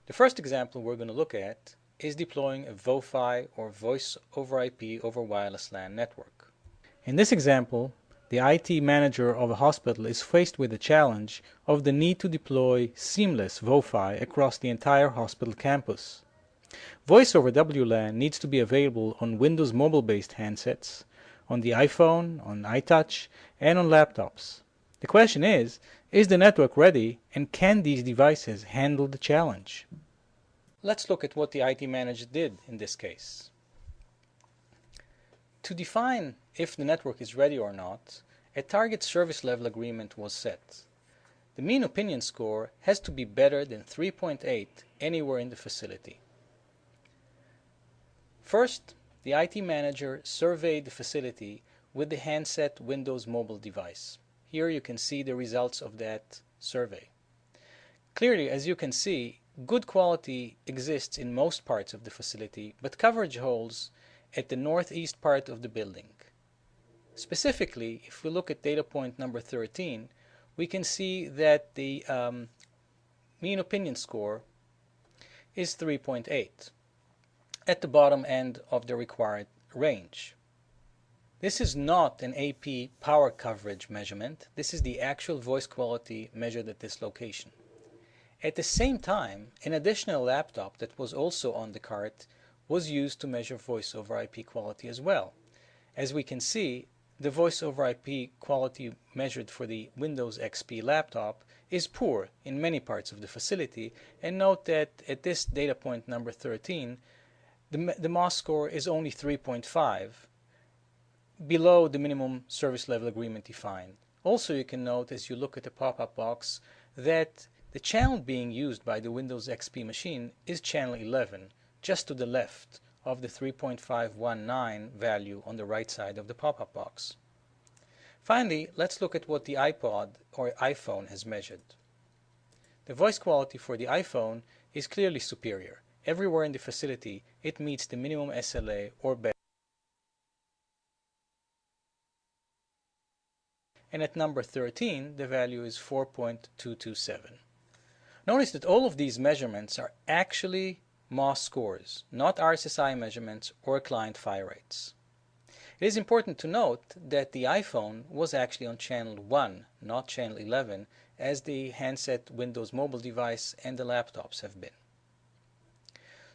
The first example we're going to look at is deploying a VoFi or Voice over IP over Wireless LAN network. In this example, the IT manager of a hospital is faced with the challenge of the need to deploy seamless VoFi across the entire hospital campus. Voice over WLAN needs to be available on Windows mobile-based handsets, on the iPhone, on iTouch, and on laptops. The question is the network ready, and can these devices handle the challenge? Let's look at what the IT manager did in this case. To define if the network is ready or not, a target service level agreement was set. The mean opinion score has to be better than 3.8 anywhere in the facility. First, the IT manager surveyed the facility with the handset Windows mobile device. Here you can see the results of that survey. Clearly, as you can see, good quality exists in most parts of the facility, but coverage holds at the northeast part of the building. Specifically, if we look at data point number 13, we can see that the mean opinion score is 3.8 at the bottom end of the required range. This is not an AP power coverage measurement. This is the actual voice quality measured at this location. At the same time, an additional laptop that was also on the cart was used to measure voice over IP quality as well. As we can see, the voice over IP quality measured for the Windows XP laptop is poor in many parts of the facility, and note that at this data point number 13, the MOS score is only 3.5, below the minimum service level agreement defined. Also, you can note as you look at the pop-up box that the channel being used by the Windows XP machine is channel 11, just to the left of the 3.519 value on the right side of the pop-up box. Finally, let's look at what the iPod or iPhone has measured. The voice quality for the iPhone is clearly superior. Everywhere in the facility, it meets the minimum SLA or better. And at number 13, the value is 4.227. Notice that all of these measurements are actually MOS scores, not RSSI measurements or client fire rates. It is important to note that the iPhone was actually on channel 1, not channel 11, as the handset Windows mobile device and the laptops have been.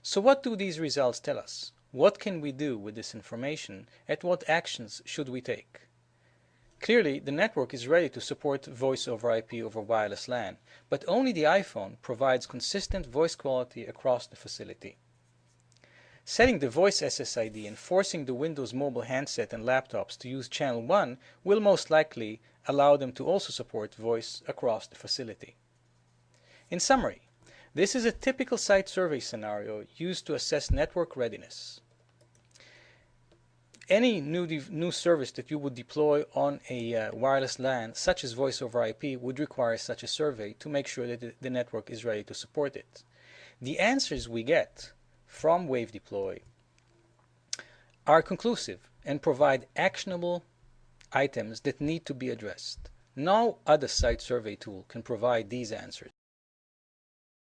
So what do these results tell us? What can we do with this information, and what actions should we take? Clearly, the network is ready to support voice over IP over wireless LAN, but only the iPhone provides consistent voice quality across the facility. Setting the voice SSID and forcing the Windows mobile handset and laptops to use channel 1 will most likely allow them to also support voice across the facility. In summary, this is a typical site survey scenario used to assess network readiness. Any new service that you would deploy on a wireless LAN, such as voice over IP, would require such a survey to make sure that the network is ready to support it. The answers we get from WaveDeploy are conclusive and provide actionable items that need to be addressed. No other site survey tool can provide these answers.